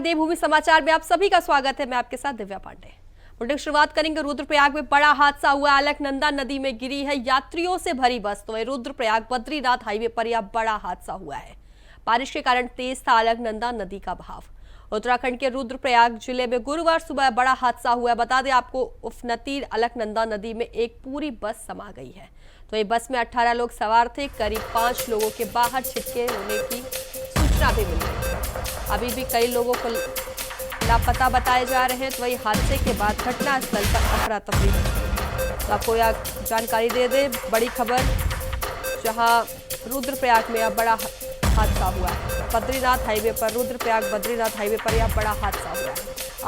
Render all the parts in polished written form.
देवभूमि समाचार में आप सभी का स्वागत है। मैं आपके साथ दिव्या पांडे। बुलेटिन की शुरुआत करेंगे। रुद्रप्रयाग में बड़ा हादसा हुआ। अलकनंदा नदी में गिरी है यात्रियों से भरी बस। तो रुद्रप्रयाग बद्रीनाथ हाईवे पर यह बड़ा हादसा हुआ है। बारिश के कारण तेज था अलकनंदा नदी का बहाव। उत्तराखंड के रुद्रप्रयाग जिले में गुरुवार सुबह बड़ा हादसा हुआ। बता दें आपको, उफनतीर अलकनंदा नदी में एक पूरी बस समा गई है। तो ये बस में 18 लोग सवार थे। करीब 5 लोगों के बाहर छिटके होने की सूचना भी मिली है। अभी भी कई लोगों को लापता बताए जा रहे हैं। तो वही हादसे के बाद घटनास्थल पर अफरा तफरी है। तो आपको यह जानकारी दे दें, बड़ी खबर, जहां रुद्रप्रयाग में अब बड़ा हादसा हुआ है। बद्रीनाथ हाईवे पर, रुद्रप्रयाग बद्रीनाथ हाईवे पर यह बड़ा हादसा हुआ है।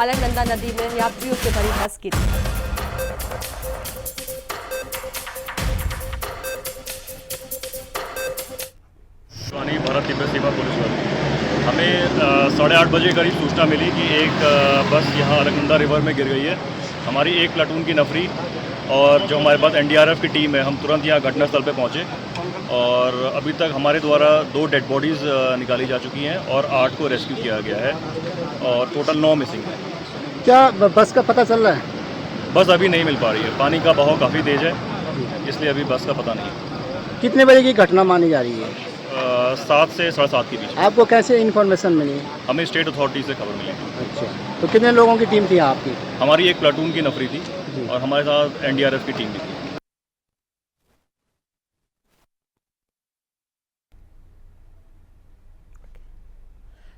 अलकनंदा नदी में यात्रियों से भरी बस गिरी। भारत तिब्बत सीमा पुलिस बल हमें 8:30 बजे करीब सूचना मिली कि एक बस यहाँ अलकनंदा रिवर में गिर गई है। हमारी एक प्लाटून की नफरी और जो हमारे पास एनडीआरएफ की टीम है, हम तुरंत यहाँ घटनास्थल पे पहुँचे और अभी तक हमारे द्वारा 2 डेड बॉडीज़ निकाली जा चुकी हैं और 8 को रेस्क्यू किया गया है और टोटल 9 मिसिंग है। क्या बस का पता चल रहा है? बस अभी नहीं मिल पा रही है, पानी का बहाव काफ़ी तेज़ है, इसलिए अभी बस का पता नहीं। कितने बजे की घटना मानी जा रही है? 7 से 7:30 के बीच। आपको कैसे इन्फॉर्मेशन मिली? हमें स्टेट अथॉरिटी से खबर मिली। अच्छा, तो कितने लोगों की टीम थी आपकी? हमारी एक प्लाटून की नफरी थी और हमारे साथ एनडीआरएफ की टीम भी थी।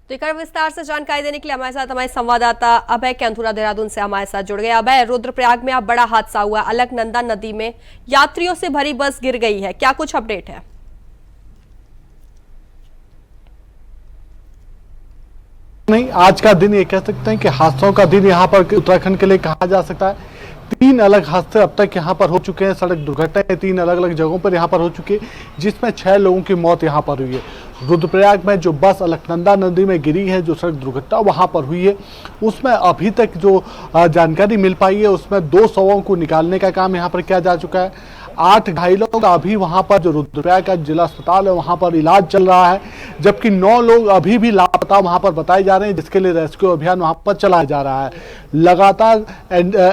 तो एक विस्तार से जानकारी देने के लिए हमारे साथ हमारे संवाददाता अभय कैंथुरा देहरादून से हमारे साथ जुड़ गए। अभय, रुद्रप्रयाग में अब बड़ा हादसा हुआ। अलकनंदा नदी में यात्रियों से भरी बस गिर गई है, क्या कुछ अपडेट है? नहीं, आज का दिन ये कह सकते हैं कि हादसों का दिन यहाँ पर उत्तराखंड के लिए कहा जा सकता है। 3 अलग हादसे अब तक यहाँ पर हो चुके हैं। सड़क दुर्घटनाएं 3 अलग अलग जगहों पर यहाँ पर हो चुकी है, जिसमें 6 लोगों की मौत यहाँ पर हुई है। रुद्रप्रयाग में जो बस अलकनंदा नदी में गिरी है, जो सड़क दुर्घटना वहाँ पर हुई है, उसमें अभी तक जो जानकारी मिल पाई है, उसमें 2 शवों को निकालने का काम यहाँ पर किया जा चुका है। 8 घायलों का अभी वहां पर जो रुद्रप्रयाग का जिला अस्पताल है वहां पर इलाज चल रहा है, जबकि 9 लोग अभी भी लापता वहां पर बताए जा रहे हैं, जिसके लिए रेस्क्यू अभियान वहां पर चलाया जा रहा है। लगातार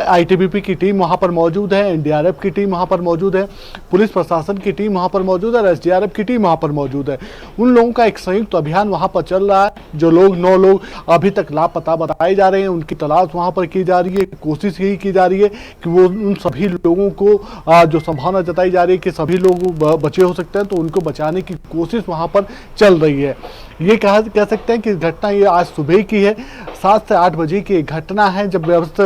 आईटीबीपी की टीम वहां पर मौजूद है, एनडीआरएफ की टीम वहां पर मौजूद है, पुलिस प्रशासन की टीम वहां पर मौजूद है, एसडीआरएफ की टीम वहां पर मौजूद है। उन लोगों का एक संयुक्त अभियान वहां पर चल रहा है। जो लोग 9 लोग अभी तक लापता बताए जा रहे हैं, उनकी तलाश वहां पर की जा रही है। कोशिश यही की जा रही है कि वो उन सभी लोगों को जो संभावना जताई जा रही है कि सभी लोग बचे हो सकते हैं, तो उनको बचाने की कोशिश वहां पर चल रही है। ये कह सकते हैं कि घटना ये आज सुबह की है। 7 से 8 बजे की एक घटना है, जब बस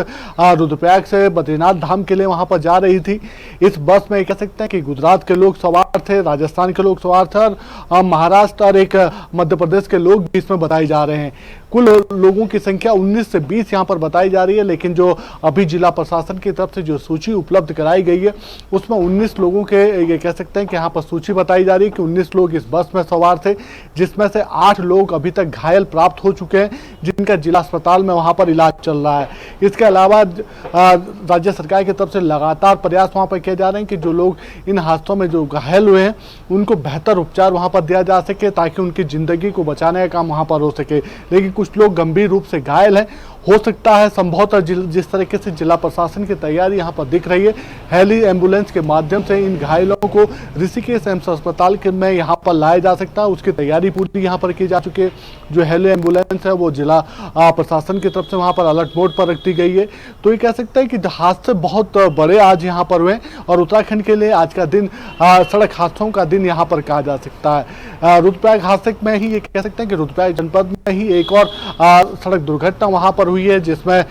रुद्रप्रयाग से बद्रीनाथ धाम के लिए वहां पर जा रही थी। इस बस में कह सकते हैं कि गुजरात के लोग सवार थे, राजस्थान के लोग सवार थे और महाराष्ट्र और एक मध्य प्रदेश के लोग भी इसमें बताए जा रहे हैं। कुल लोगों की संख्या 19 से 20 यहाँ पर बताई जा रही है, लेकिन जो अभी जिला प्रशासन की तरफ से जो सूची उपलब्ध कराई गई है, उसमें 19 लोगों के ये कह सकते हैं कि यहाँ पर सूची बताई जा रही है कि 19 लोग इस बस में सवार थे, जिसमें से 8 लोग अभी तक घायल प्राप्त हो चुके हैं, जिनका जिला अस्पताल में वहाँ पर इलाज चल रहा है। इसके अलावा राज्य सरकार की तरफ से लगातार प्रयास वहाँ पर किए जा रहे हैं कि जो लोग इन हादसों में जो घायल हुए हैं, उनको बेहतर उपचार वहाँ पर दिया जा सके, ताकि उनकी जिंदगी को बचाने का काम वहाँ पर हो सके। लेकिन कुछ लोग गंभीर रूप से घायल हैं। हो सकता है संभवतः जिस तरीके से जिला प्रशासन की तैयारी यहाँ पर दिख रही है, हेली एम्बुलेंस के माध्यम से इन घायलों को ऋषिकेश एम्स अस्पताल के में यहाँ पर लाया जा सकता है। उसकी तैयारी पूरी यहाँ पर की जा चुकी है। जो हेली एम्बुलेंस है वो जिला प्रशासन की तरफ से वहाँ पर अलर्ट मोड पर रख दी गई है। तो ये कह सकते हैं कि हादसे बहुत बड़े आज यहाँ पर हुए और उत्तराखंड के लिए आज का दिन सड़क हादसों का दिन यहाँ पर कहा जा सकता है। रुद्रप्रयाग हादसे में ही ये कह सकते हैं कि रुद्रप्रयाग जनपद में ही एक और सड़क दुर्घटना वहाँ पर हुई है, जिसमें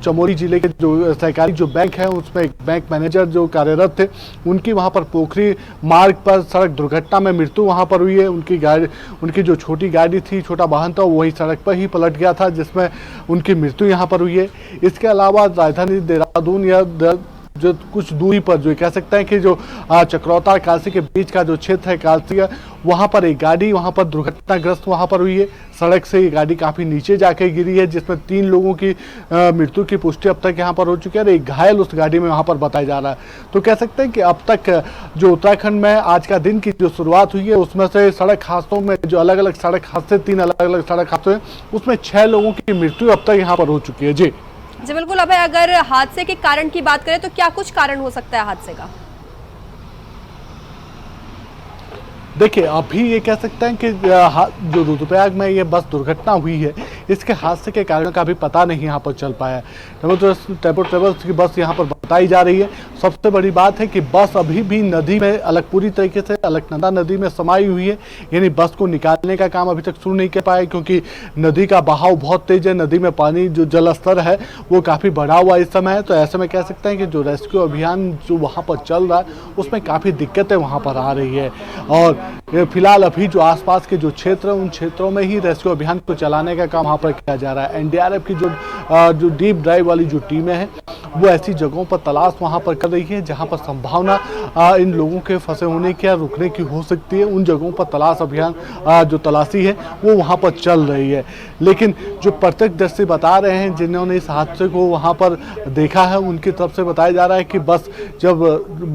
चमोली जिले के जो सहकारी जो बैंक है, उसमें एक बैंक मैनेजर जो कार्यरत थे, उनकी वहां पर पोखरी मार्ग पर सड़क दुर्घटना में मृत्यु वहां पर हुई है। उनकी जो छोटी गाड़ी थी, छोटा वाहन था, वही सड़क पर ही पलट गया था, जिसमें उनकी मृत्यु यहां पर हुई है। इसके अलावा राजधानी देहरादून या जो कुछ दूरी पर जो कह सकते हैं कि जो चक्रौता और कालसी के बीच का जो क्षेत्र है कालसी है, वहां पर एक गाड़ी वहां पर दुर्घटनाग्रस्त वहां पर हुई है। सड़क से ये गाड़ी काफी नीचे जाकर गिरी है, जिसमें 3 लोगों की मृत्यु की पुष्टि अब तक यहां पर हो चुकी है और एक घायल उस गाड़ी में वहां पर बताया जा रहा है। तो कह सकते हैं कि अब तक जो उत्तराखंड में आज का दिन की जो शुरुआत हुई है उसमें से सड़क हादसों में जो अलग अलग सड़क हादसे 3 अलग अलग सड़क हादसे उसमें 6 लोगों की मृत्यु अब तक यहाँ पर हो चुकी है। जी बिल्कुल। अभय, अगर हादसे के कारण की बात करें तो क्या कुछ कारण हो सकता है हादसे का? देखिए, अभी ये कह सकते हैं कि जो रुद्रप्रयाग में ये बस दुर्घटना हुई है इसके हादसे के कारण का भी पता नहीं यहाँ पर चल पाया है। टेम्पो ट्रेवल्स की बस यहाँ पर बताई जा रही है। सबसे बड़ी बात है कि बस अभी भी नदी में पूरी तरीके से अलकनंदा नदी में समाई हुई है, यानी बस को निकालने का काम अभी तक शुरू नहीं कर पाया क्योंकि नदी का बहाव बहुत तेज है। नदी में पानी जो जल स्तर है वो काफ़ी बढ़ा हुआ इस समय है। तो ऐसे में कह सकते हैं कि जो रेस्क्यू अभियान जो वहाँ पर चल रहा है उसमें काफ़ी दिक्कतें वहाँ पर आ रही है और फिलहाल अभी जो आसपास के जो क्षेत्र हैं उन क्षेत्रों में ही रेस्क्यू अभियान को चलाने का काम वहाँ पर किया जा रहा है। एनडीआरएफ की जो डीप ड्राइव वाली जो टीमें हैं वो ऐसी जगहों पर तलाश वहाँ पर कर रही है जहाँ पर संभावना इन लोगों के फंसे होने की या रुकने की हो सकती है। उन जगहों पर तलाश अभियान जो तलाशी है वो वहाँ पर चल रही है। लेकिन जो प्रत्यक्षदर्शी बता रहे हैं जिन्होंने इस हादसे को वहाँ पर देखा है उनकी तरफ से बताया जा रहा है कि बस जब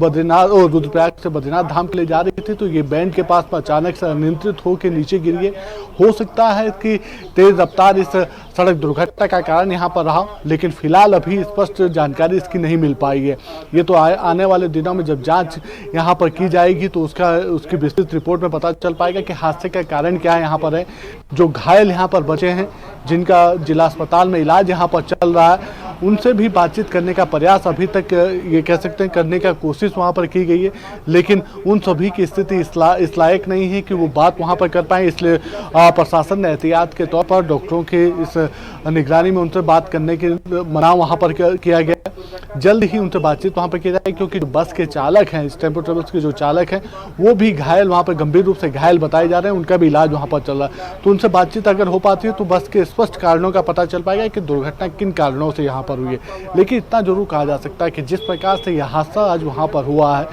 बद्रीनाथ और रुद्रप्रयाग से बद्रीनाथ धाम के लिए जा रही थी तो ये बैंड के पास अचानक से अनियंत्रित होकर नीचे गिरी है। हो सकता है कि तेज रफ्तार इस सड़क दुर्घटना का कारण यहाँ पर रहा, लेकिन फिलहाल अभी स्पष्ट जानकारी इसकी नहीं मिल पाई है। ये तो आने वाले दिनों में जब जांच यहाँ पर की जाएगी तो उसकी विस्तृत रिपोर्ट में पता चल पाएगा कि हादसे का कारण क्या है यहाँ पर है। जो घायल यहाँ पर बचे हैं जिनका जिला अस्पताल में इलाज यहाँ पर चल रहा है उनसे भी बातचीत करने का प्रयास अभी तक ये कह सकते हैं करने का कोशिश वहाँ पर की गई है, लेकिन उन सभी की स्थिति इस लायक नहीं है कि वो बात वहाँ पर कर पाएँ। इसलिए प्रशासन ने एहतियात के तौर पर डॉक्टरों के इस निगरानी में उनसे बात करने के मना वहाँ पर किया गया। जल्द ही उनसे बातचीत वहाँ पर की जाएगी क्योंकि जो बस के चालक हैं, इस टेम्पो ट्रेवल्स के जो चालक हैं वो भी घायल वहाँ पर गंभीर रूप से घायल बताए जा रहे हैं, उनका भी इलाज वहाँ पर चल रहा है। तो उनसे बातचीत अगर हो पाती है तो बस के स्पष्ट कारणों का पता चल पाएगा कि दुर्घटना किन कारणों से यहाँ पर हुई है। लेकिन इतना जरूर कहा जा सकता है कि जिस प्रकार से यह हादसा आज वहाँ पर हुआ है,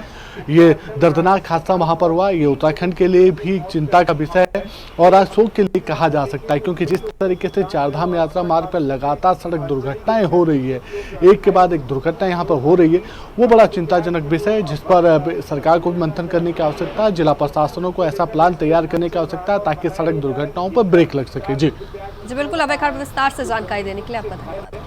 ये दर्दनाक हादसा वहाँ पर हुआ, ये उत्तराखंड के लिए भी चिंता का विषय है और आज शोक के लिए कहा जा सकता है क्योंकि जिस तरीके से चारधाम यात्रा मार्ग पर लगातार सड़क दुर्घटनाएं हो रही है, एक के बाद एक दुर्घटना यहाँ पर हो रही है, वो बड़ा चिंताजनक विषय है जिस पर सरकार को मंथन करने की आवश्यकता है। जिला प्रशासनों को ऐसा प्लान तैयार करने की आवश्यकता है ताकि सड़क दुर्घटनाओं पर ब्रेक लग सके। जी बिल्कुल। अभय खाड़, विस्तार से जानकारी देने के लिए आपका धन्यवाद।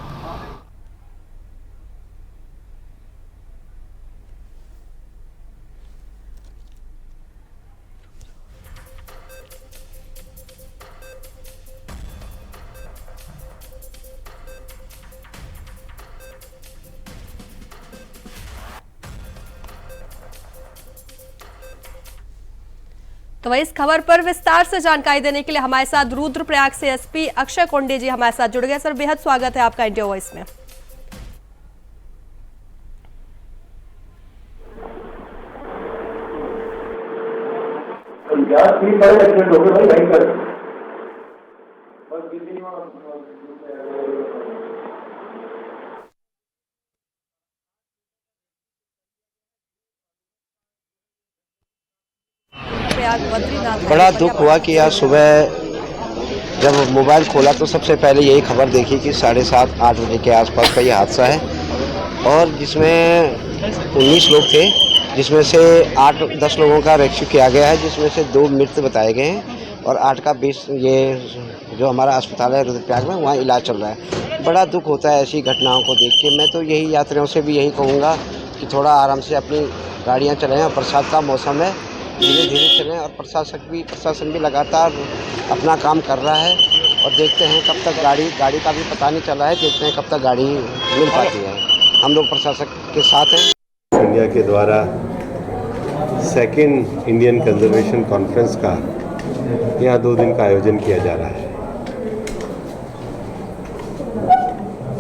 तो वही इस खबर पर विस्तार से जानकारी देने के लिए हमारे साथ रुद्रप्रयाग से एसपी अक्षय कोंडे जी हमारे साथ जुड़ गए। सर, बेहद स्वागत है आपका इंडिया वॉइस में। बड़ा दुख हुआ कि आज सुबह जब मोबाइल खोला तो सबसे पहले यही खबर देखी कि 7:30-8 बजे के आसपास का ये हादसा है और जिसमें 19 लोग थे, जिसमें से 8-10 लोगों का रेस्क्यू किया गया है, जिसमें से 2 मृत बताए गए हैं और 8 का 20 ये जो हमारा अस्पताल है रुद्रप्रयाग में वहाँ इलाज चल रहा है। बड़ा दुख होता है ऐसी घटनाओं को देख के। मैं तो यही यात्रियों से भी यही कहूँगा कि थोड़ा आराम से अपनी गाड़ियाँ चलाएँ और बरसात का मौसम है, धीरे धीरे चलें और प्रशासन भी लगातार अपना काम कर रहा है और देखते हैं कब तक गाड़ी का भी पता नहीं चला है, देखते हैं कब तक गाड़ी मिल पाती है। हम लोग प्रशासन के साथ हैं। इंडिया के द्वारा सेकेंड इंडियन कंजर्वेशन कॉन्फ्रेंस का यहाँ 2 दिन का आयोजन किया जा रहा है।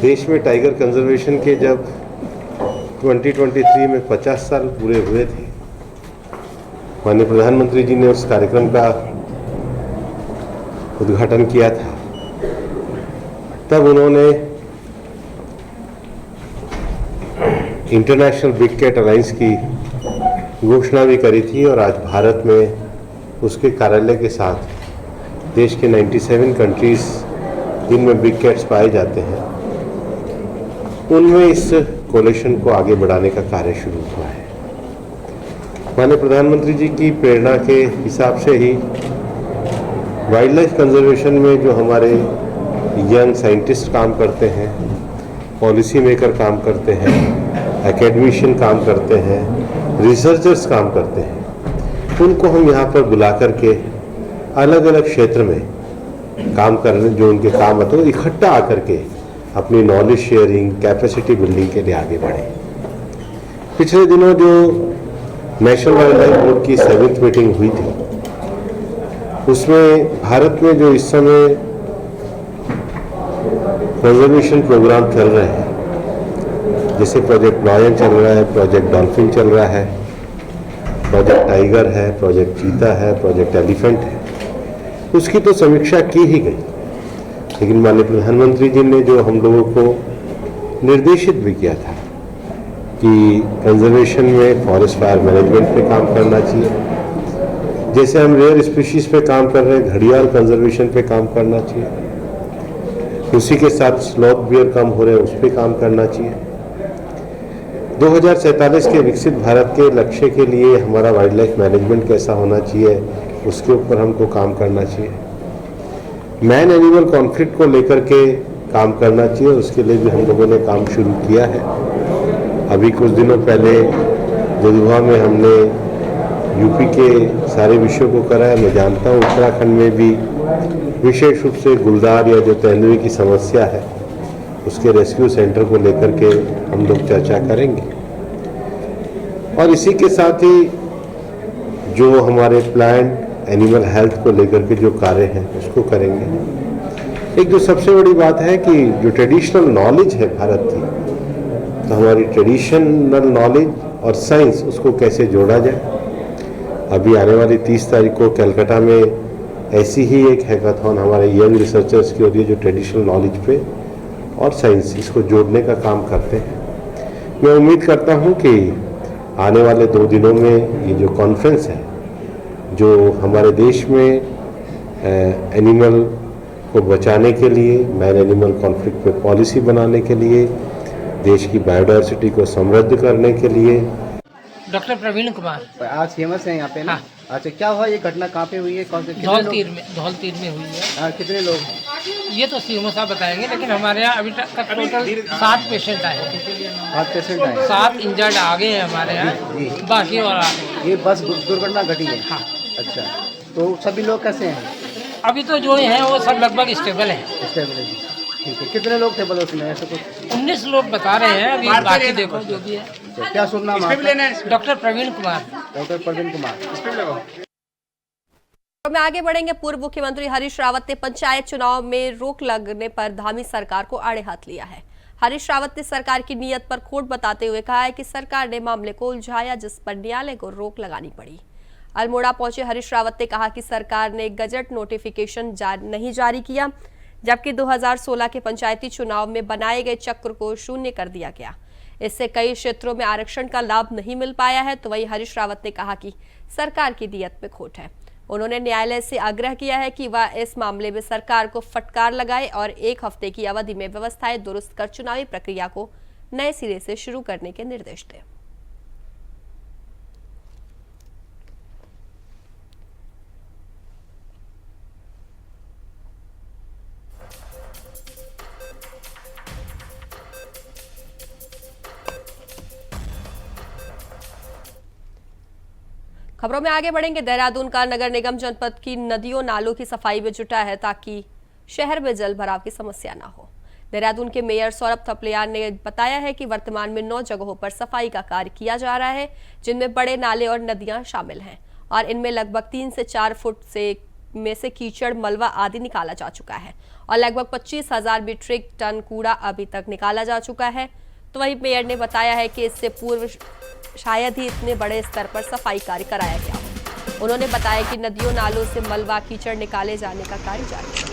देश में टाइगर कंजर्वेशन के जब 2023 में 50 साल पूरे हुए थे, माननीय प्रधानमंत्री जी ने उस कार्यक्रम का उद्घाटन किया था। तब उन्होंने इंटरनेशनल बिग कैट अलायंस की घोषणा भी करी थी और आज भारत में उसके कार्यालय के साथ देश के 97 कंट्रीज़ जिनमें बिग कैट्स पाए जाते हैं उनमें इस कोलेशन को आगे बढ़ाने का कार्य शुरू हुआ है। माननीय प्रधानमंत्री जी की प्रेरणा के हिसाब से ही वाइल्ड लाइफ कंजर्वेशन में जो हमारे यंग साइंटिस्ट काम करते हैं, पॉलिसी मेकर काम करते हैं, एकेडमिशियन काम करते हैं, रिसर्चर्स काम करते हैं, उनको हम यहाँ पर बुला करके अलग अलग क्षेत्र में काम करने जो उनके काम आते हैं इकट्ठा आकर के अपनी नॉलेज शेयरिंग, कैपेसिटी बिल्डिंग के लिए आगे बढ़े। पिछले दिनों जो नेशनल वाइल्ड लाइफ बोर्ड की 7th मीटिंग हुई थी, उसमें भारत में जो इस समय कंजर्वेशन प्रोग्राम चल रहे हैं, जैसे प्रोजेक्ट लायन चल रहा है, प्रोजेक्ट डॉल्फिन चल रहा है, प्रोजेक्ट टाइगर है, प्रोजेक्ट चीता है, प्रोजेक्ट एलिफेंट है, उसकी तो समीक्षा की ही गई। लेकिन माननीय प्रधानमंत्री जी ने जो हम लोगों को निर्देशित भी किया था कि कंजर्वेशन में फॉरेस्ट फायर मैनेजमेंट पे काम करना चाहिए, जैसे हम रेयर स्पीशीज पे काम कर रहे हैं, घड़ियाल कंजर्वेशन पे काम करना चाहिए, उसी के साथ स्लॉथ बियर कम हो रहे हैं उस पर काम करना चाहिए। 2047 के विकसित भारत के लक्ष्य के लिए हमारा वाइल्ड लाइफ मैनेजमेंट कैसा होना चाहिए उसके ऊपर हमको काम करना चाहिए। मैन एनिमल कॉन्फ्लिक्ट को लेकर के काम करना चाहिए, उसके लिए भी हम लोगों ने काम शुरू किया है। अभी कुछ दिनों पहले जदुआ में हमने यूपी के सारे विषयों को करा है। मैं जानता हूँ उत्तराखंड में भी विशेष रूप से गुलदार या जो तेंदुए की समस्या है उसके रेस्क्यू सेंटर को लेकर के हम लोग चर्चा करेंगे। और इसी के साथ ही जो हमारे प्लांट एनिमल हेल्थ को लेकर के जो कार्य हैं उसको करेंगे। एक जो सबसे बड़ी बात है कि जो ट्रेडिशनल नॉलेज है भारत की, तो हमारी ट्रेडिशनल नॉलेज और साइंस उसको कैसे जोड़ा जाए। अभी आने वाली 30 तारीख को कलकत्ता में ऐसी ही एक हैकाथॉन हमारे यंग रिसर्चर्स की हो रही है जो ट्रेडिशनल नॉलेज पे और साइंस इसको जोड़ने का काम करते हैं। मैं उम्मीद करता हूँ कि आने वाले 2 दिनों में ये जो कॉन्फ्रेंस है, जो हमारे देश में एनिमल को बचाने के लिए, मैन एनिमल कॉन्फ्लिक्ट पे पॉलिसी बनाने के लिए, देश की बायोडायवर्सिटी को समृद्ध करने के लिए। डॉक्टर प्रवीण कुमार। आज फेमस है यहाँ पे ना? हाँ। अच्छा, क्या हुआ? ये घटना कहाँ पे हुई है? कौन से धौलतीर में हुई है। हाँ, कितने लोग? ये तो सीएमओ साहब बताएंगे, लेकिन हमारे यहाँ अभी तक टोटल 7 पेशेंट आए हैं। 7 पेशेंट आए? 7 इंजर्ड आ गए हैं हमारे यहाँ, बाकी और आ गए। ये बस दुर्घटना घटी है? हाँ। अच्छा, तो सभी लोग कैसे हैं? अभी तो जो हैं वो सब लगभग स्टेबल हैं। स्टेबल है, ठीक है। कितने लोग थे बोलो उसमें? ऐसे कुछ 19 लोग बता रहे हैं, अभी बाकी देखो जो भी है। अच्छा, क्या सुनना आपका? डॉक्टर प्रवीण कुमार। डॉक्टर प्रवीण कुमार। में आगे बढ़ेंगे। पूर्व मुख्यमंत्री हरीश रावत ने पंचायत चुनाव में रोक लगने पर धामी सरकार को आड़े हाथ लिया है। हरीश रावत ने सरकार की नीयत पर खोट बताते हुए कहा है कि सरकार ने मामले को उलझाया, जिस पर न्यायालय को रोक लगानी पड़ी। अल्मोड़ा पहुंचे हरीश रावत ने कहा कि सरकार ने गजट नोटिफिकेशन नहीं जारी किया, जबकि 2016 के पंचायती चुनाव में बनाए गए चक्र को शून्य कर दिया गया। इससे कई क्षेत्रों में आरक्षण का लाभ नहीं मिल पाया है। तो वहीं हरीश रावत ने कहा कि सरकार की नीयत में खोट है। उन्होंने न्यायालय से आग्रह किया है कि वह इस मामले में सरकार को फटकार लगाए और 1 हफ्ते की अवधि में व्यवस्थाएं दुरुस्त कर चुनावी प्रक्रिया को नए सिरे से शुरू करने के निर्देश दें। खबरों में आगे बढ़ेंगे। देहरादून का नगर निगम जनपद की नदियों नालों की सफाई में जुटा है ताकि शहर में जल भराव की समस्या ना हो। देहरादून के मेयर सौरभ थपलियाल ने बताया है कि वर्तमान में 9 जगहों पर सफाई का कार्य किया जा रहा है, जिनमें बड़े नाले और नदियां शामिल हैं और इनमें लगभग 3 से 4 फुट में से कीचड़, मलबा आदि निकाला जा चुका है और लगभग 25,000 मीट्रिक टन कूड़ा अभी तक निकाला जा चुका है। तो वहीं मेयर ने बताया है कि इससे पूर्व शायद ही इतने बड़े स्तर पर सफाई कार्य कराया गया हो। उन्होंने बताया कि नदियों नालों से मलबा, कीचड़ निकाले जाने का कार्य जारी है।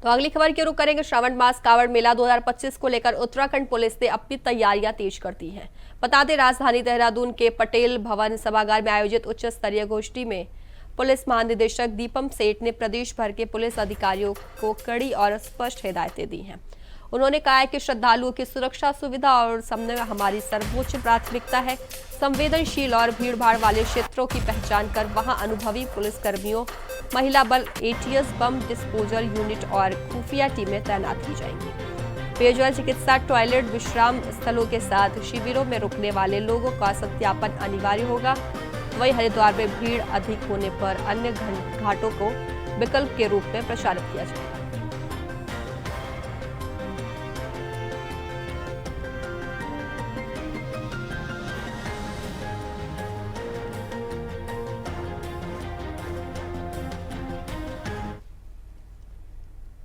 तो अगली खबर की रुख करेंगे। श्रावण मास कांवड़ मेला 2025 को लेकर उत्तराखंड पुलिस ने अपनी तैयारियां तेज कर दी हैं। बता दें, राजधानी देहरादून के पटेल भवन सभागार में आयोजित उच्च स्तरीय गोष्ठी में पुलिस महानिदेशक दीपम सेठ ने प्रदेश भर के पुलिस अधिकारियों को कड़ी और स्पष्ट हिदायतें दी हैं। उन्होंने कहा है कि श्रद्धालुओं की सुरक्षा, सुविधा और समन्वय हमारी सर्वोच्च प्राथमिकता है। संवेदनशील और भीड़भाड़ वाले क्षेत्रों की पहचान कर वहां अनुभवी पुलिसकर्मियों, महिला बल, एटीएस, बम डिस्पोजल यूनिट और खुफिया टीमें तैनात की जाएंगी। पेयजल, चिकित्सा, टॉयलेट, विश्राम स्थलों के साथ शिविरों में रुकने वाले लोगों का सत्यापन अनिवार्य होगा। वहीं हरिद्वार में भीड़ अधिक होने पर अन्य घाटों को विकल्प के रूप में प्रचारित किया जाएगा।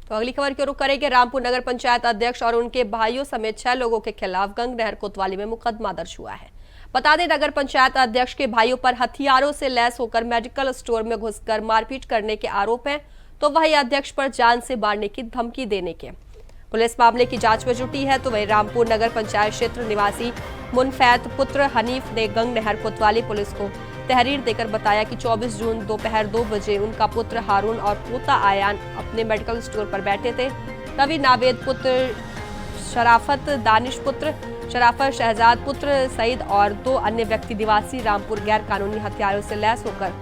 तो अगली खबर की रुख करेंगे। रामपुर नगर पंचायत अध्यक्ष और उनके भाइयों समेत 6 लोगों के खिलाफ गंगनहर कोतवाली में मुकदमा दर्ज हुआ है। बता दें, नगर पंचायत अध्यक्ष के भाइयों पर हथियारों से लैस होकर मेडिकल स्टोर में घुसकर मारपीट करने के आरोप हैं, तो वही अध्यक्ष पर जान से मारने की धमकी देने के। पुलिस मामले की जांच में जुटी है। तो वही रामपुर नगर पंचायत क्षेत्र निवासी मुनफैत पुत्र हनीफ ने गंगनहर कोतवाली पुलिस को तहरीर देकर बताया कि 24 जून दोपहर 2 बजे उनका पुत्र हारून और पोता आयान अपने मेडिकल स्टोर पर बैठे थे। तभी नावेद पुत्र शराफत, दानिश पुत्र शराफत, शहजाद पुत्र सईद और 2 अन्य व्यक्ति निवासी रामपुर गैर कानूनी हथियारों से लैस होकर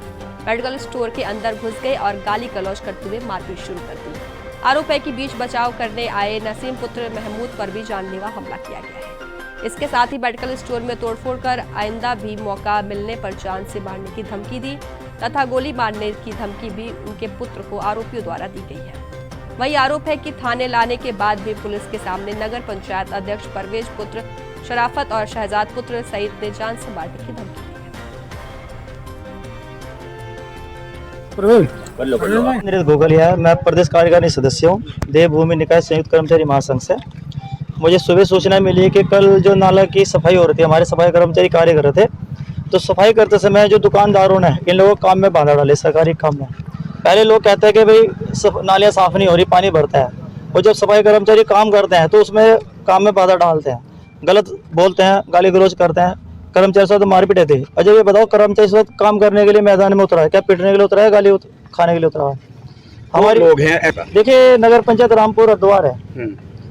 मेडिकल स्टोर के अंदर घुस गए और गाली गलौज करते हुए मारपीट शुरू कर दी। आरोप है कि बीच बचाव करने आए नसीम पुत्र महमूद पर भी जानलेवा हमला किया गया है। इसके साथ ही मेडिकल स्टोर में तोड़फोड़ कर आइंदा भी मौका मिलने पर जान से मारने की धमकी दी तथा गोली मारने की धमकी भी उनके पुत्र को आरोपियों द्वारा दी गई है। वही आरोप है कि थाने लाने के बाद भी पुलिस के सामने नगर पंचायत अध्यक्ष परवेज पुत्र शराफत और शहजाद पुत्र सईद ने जान से मारने की धमकी दी है। नीरज भोगलिया, मैं प्रदेश कार्यकारिणी सदस्य हूँ, देवभूमि निकाय संयुक्त कर्मचारी महासंघ से। मुझे सुबह सूचना मिली कि कल जो नाला की सफाई हो रही थी, हमारे सफाई कर्मचारी कार्य कर रहे थे, तो सफाई करते समय जो दुकानदारों ने इन लोगों को काम में बांधा डाले, सरकारी काम में। पहले लोग कहते हैं कि भाई नालियाँ साफ नहीं हो रही, पानी भरता है, और जब सफाई कर्मचारी काम करते हैं तो उसमें काम में बाधा डालते हैं, गलत बोलते हैं, गाली गलौज करते हैं, कर्मचारी साथ मारपीट थे। अजय ये बताओ, कर्मचारी साथ काम करने के लिए मैदान में उतरा है क्या? पिटने के लिए उतरा है, गाली खाने के लिए उतरा है? हमारे लोग हैं। देखिए, नगर पंचायत रामपुर हरिद्वार है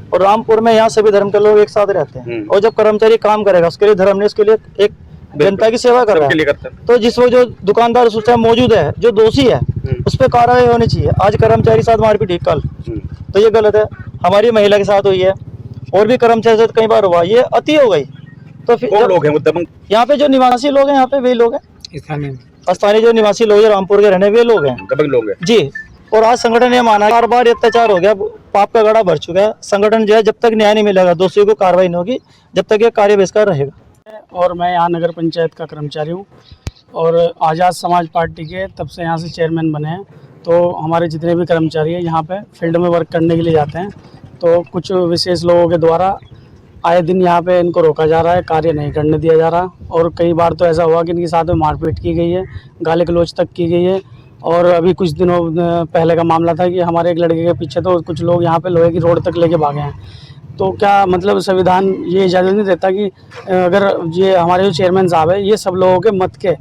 और रामपुर में यहाँ सभी धर्म के लोग एक साथ रहते हैं, और जब कर्मचारी काम करेगा उसके लिए धर्म ने उसके लिए एक जनता की सेवा कर रहा है। तो जिस वो जो दुकानदार उस टाइम मौजूद है, जो दोषी है, उस पर कार्रवाई होनी चाहिए। आज कर्मचारी साथ मारपीट हुई कल, तो ये गलत है। हमारी महिला के साथ हुई है और भी कर्मचारी साथ कई बार हुआ, ये अति हो गई। तो फिर लोग हैं यहाँ पे जो निवासी लोग हैं, यहाँ पे वही लोग हैं, स्थानीय जो निवासी लोग हैं रामपुर के रहने वे लोग हैं जी। और आज संगठन ये माना, बार बार अत्याचार हो गया, पाप का गड़ा भर चुका है। संगठन जो है, जब तक न्याय नहीं मिलेगा, दोषियों को कार्रवाई नहीं होगी, जब तक ये कार्य बहिष्कार रहेगा। और मैं यहाँ नगर पंचायत का कर्मचारी हूँ और आज़ाद समाज पार्टी के तब से यहाँ से चेयरमैन बने हैं। तो हमारे जितने भी कर्मचारी हैं यहाँ पे फील्ड में वर्क करने के लिए जाते हैं, तो कुछ विशेष लोगों के द्वारा आए दिन यहाँ पे इनको रोका जा रहा है, कार्य नहीं करने दिया जा रहा। और कई बार तो ऐसा हुआ कि इनके साथ में मारपीट की गई है, गाली गलौज तक की गई है। और अभी कुछ दिनों पहले का मामला था कि हमारे एक लड़के के पीछे तो कुछ लोग यहाँ पे लोहे की रोड तक लेके भागे हैं। तो क्या मतलब संविधान ये इजाज़त नहीं देता कि अगर ये हमारे जो चेयरमैन साहब है, ये सब लोगों के मत के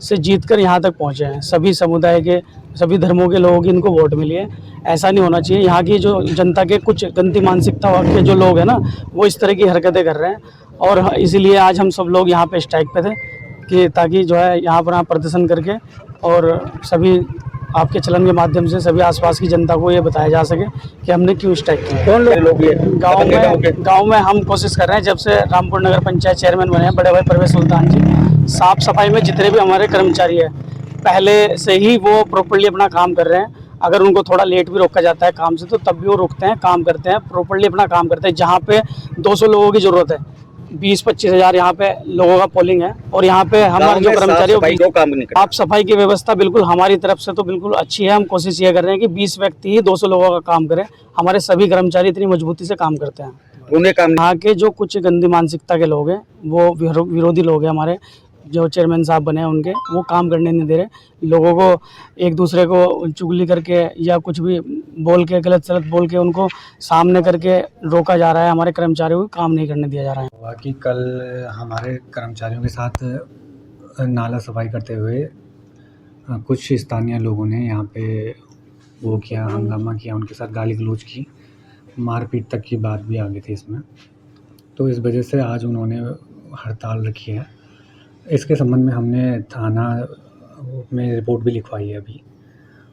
से जीत कर यहाँ तक पहुँचे हैं, सभी समुदाय के, सभी धर्मों के लोगों की इनको वोट मिली है। ऐसा नहीं होना चाहिए। यहाँ की जो जनता के कुछ गंदी मानसिकता के जो लोग हैं ना, वो इस तरह की हरकतें कर रहे हैं। और इसीलिए आज हम सब लोग यहाँ पे स्ट्राइक पे थे कि ताकि जो है यहाँ पर प्रदर्शन करके और सभी आपके चलन के माध्यम से सभी आसपास की जनता को ये बताया जा सके कि हमने क्यों स्ट्राइक की। कौन लोग गाँव में हम कोशिश कर रहे हैं, जब से रामपुर नगर पंचायत चेयरमैन बने हैं बड़े भाई परवेज सुल्तान जी, साफ सफाई में जितने भी हमारे कर्मचारी हैं पहले से ही वो प्रॉपर्ली अपना काम कर रहे हैं। अगर उनको थोड़ा लेट भी रोका जाता है काम से, तो तब भी वो रुकते हैं, काम करते हैं, प्रॉपर्ली अपना काम करते हैं। जहाँ पे 200 लोगों की ज़रूरत है, 20-25 हज़ार यहाँ पे लोगों का पोलिंग है, और यहाँ पे हमारे जो कर्मचारी आप सफाई की व्यवस्था बिल्कुल हमारी तरफ से तो बिल्कुल अच्छी है। हम कोशिश ये कर रहे हैं कि 20 व्यक्ति ही 200 लोगों का काम करें। हमारे सभी कर्मचारी इतनी मजबूती से काम करते हैं। यहाँ के जो कुछ गंदी मानसिकता के लोग हैं, वो विरोधी लोग हैं हमारे, जो चेयरमैन साहब बने हैं उनके, वो काम करने नहीं दे रहे। लोगों को एक दूसरे को चुगली करके या कुछ भी बोल के, गलत सलत बोल के उनको सामने करके रोका जा रहा है। हमारे कर्मचारियों को काम नहीं करने दिया जा रहा है। हुआ कि कल हमारे कर्मचारियों के साथ नाला सफाई करते हुए कुछ स्थानीय लोगों ने यहाँ पे वो किया, हंगामा किया, उनके साथ गाली गलौज की, मारपीट तक की बात भी आ गई थी इसमें। तो इस वजह से आज उन्होंने हड़ताल रखी है। इसके संबंध में हमने थाना में रिपोर्ट भी लिखवाई है अभी,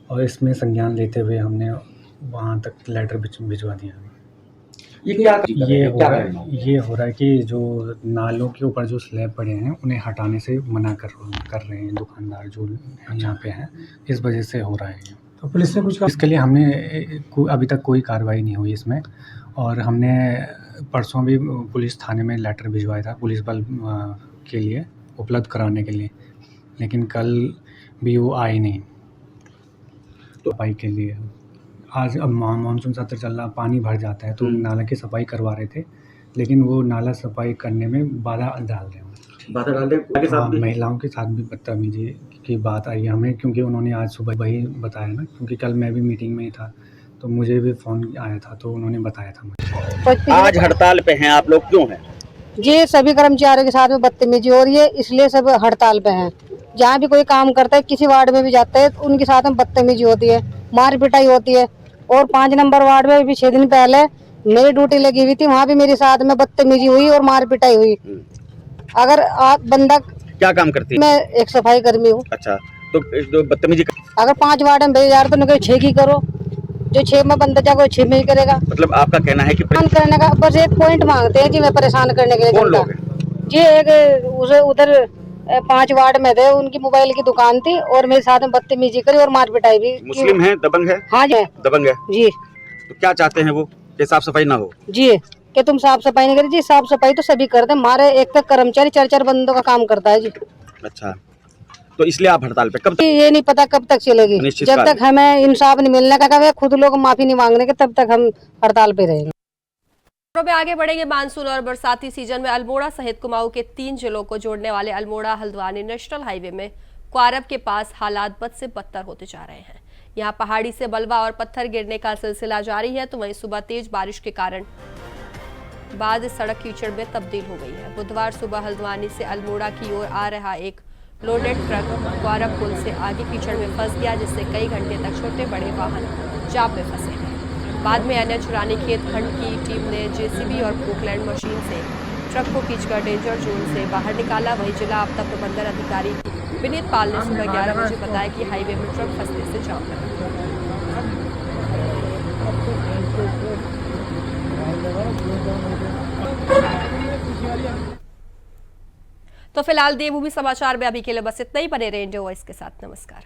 और इसमें संज्ञान लेते हुए हमने वहाँ तक लेटर भिजवा दिया। ये हो रहा है कि जो नालों के ऊपर जो स्लैब पड़े हैं उन्हें हटाने से मना कर रहे हैं दुकानदार जो यहाँ पे हैं, इस वजह से हो रहा है। तो पुलिस ने कुछ इसके लिए हमने अभी तक कोई कार्रवाई नहीं हुई इसमें, और हमने परसों भी पुलिस थाने में लेटर भिजवाया था पुलिस बल के लिए उपलब्ध कराने के लिए, लेकिन कल भी वो आए नहीं तो सफाई के लिए। आज अब मानसून सत्र चल रहा, पानी भर जाता है तो नाला की सफाई करवा रहे थे, लेकिन वो नाला सफाई करने में बाधा डाल रहे हैं। महिलाओं के साथ भी बदतमीजी की बात आई हमें, क्योंकि उन्होंने आज सुबह वही बताया ना, क्योंकि कल मैं भी मीटिंग में ही था तो मुझे भी फ़ोन आया था तो उन्होंने बताया था मुझे। आज हड़ताल पे हैं आप लोग, क्यों हैं? जी, सभी कर्मचारियों के साथ में बदतमीजी हो रही है, इसलिए सब हड़ताल पे हैं। जहाँ भी कोई काम करता है, किसी वार्ड में भी जाते हैं, उनके साथ में बदतमीजी होती है, मार पिटाई होती है। और 5 नंबर वार्ड में भी 6 दिन पहले मेरी ड्यूटी लगी हुई थी, वहाँ भी मेरे साथ में बदतमीजी हुई और मार पिटाई हुई। अगर आप बंदा क्या काम करती है? मैं एक सफाई कर्मी हूँ। अच्छा, तो जो बदतमीजी अगर 5 वार्ड में भेज जा रहे तो 6 की करो, जो 6 में बंदा जाएगा 6 में ही करेगा। मतलब आपका कहना है कि परेशान करने का बस एक पॉइंट मांगते हैं जी, मैं परेशान करने के लिए। कौन लोग हैं? जी, एक उधर 5 वार्ड में थे, उनकी मोबाइल की दुकान थी और मेरे साथ में बदतमीजी करी और मार पिटाई भी। मुस्लिम है, दबंग है? हाँ जी, दबंग है जी। तो क्या चाहते हैं वो कि साफ सफाई ना हो? जी, कि तुम साफ सफाई नहीं करी जी, साफ सफाई तो सभी करते हैं। हमारे एक तक कर्मचारी 4-4 बंदों का काम करता है जी। अच्छा, तो इसलिए आप हड़ताल पे? कब तक? ये नहीं पता कब तक चलेगी, जब तक हमें इंसाफ नहीं मिलने का, खुद लोग माफी नहीं मांगने के, तब तक हम हड़ताल पे रहेंगे। में आगे बढ़ेंगे। मानसून और बरसाती सीजन में अल्मोड़ा सहित कुमाऊं के 3 जिलों को जोड़ने वाले अल्मोड़ा हल्द्वानी नेशनल हाईवे में क्वारब के पास हालात बद से बदतर होते जा रहे हैं। यहां पहाड़ी से बलवा और पत्थर गिरने का सिलसिला जारी है, तो वहीं सुबह तेज बारिश के कारण बाद सड़क कीचड़ में तब्दील हो गई है। बुधवार सुबह हल्द्वानी से अल्मोड़ा की ओर आ रहा एक लोडेड ट्रक क्वारब पुल से आगे कीचड़ में फंस गया, जिससे कई घंटे तक छोटे बड़े वाहन जाम में फंसे हैं। बाद में NH रानीखेत खंड की टीम ने JCB और पोकलैंड मशीन से ट्रक को खींचकर डेंजर जोन से बाहर निकाला। वहीं जिला आपदा प्रबंधन अधिकारी विनीत पाल ने सुबह 11 बजे बताया कि हाईवे में ट्रक फंसने से जाम लगा। तो फिलहाल देवभूमि समाचार में अभी के लिए बस इतना ही। बने रहे इंडिया वॉइस के साथ। नमस्कार।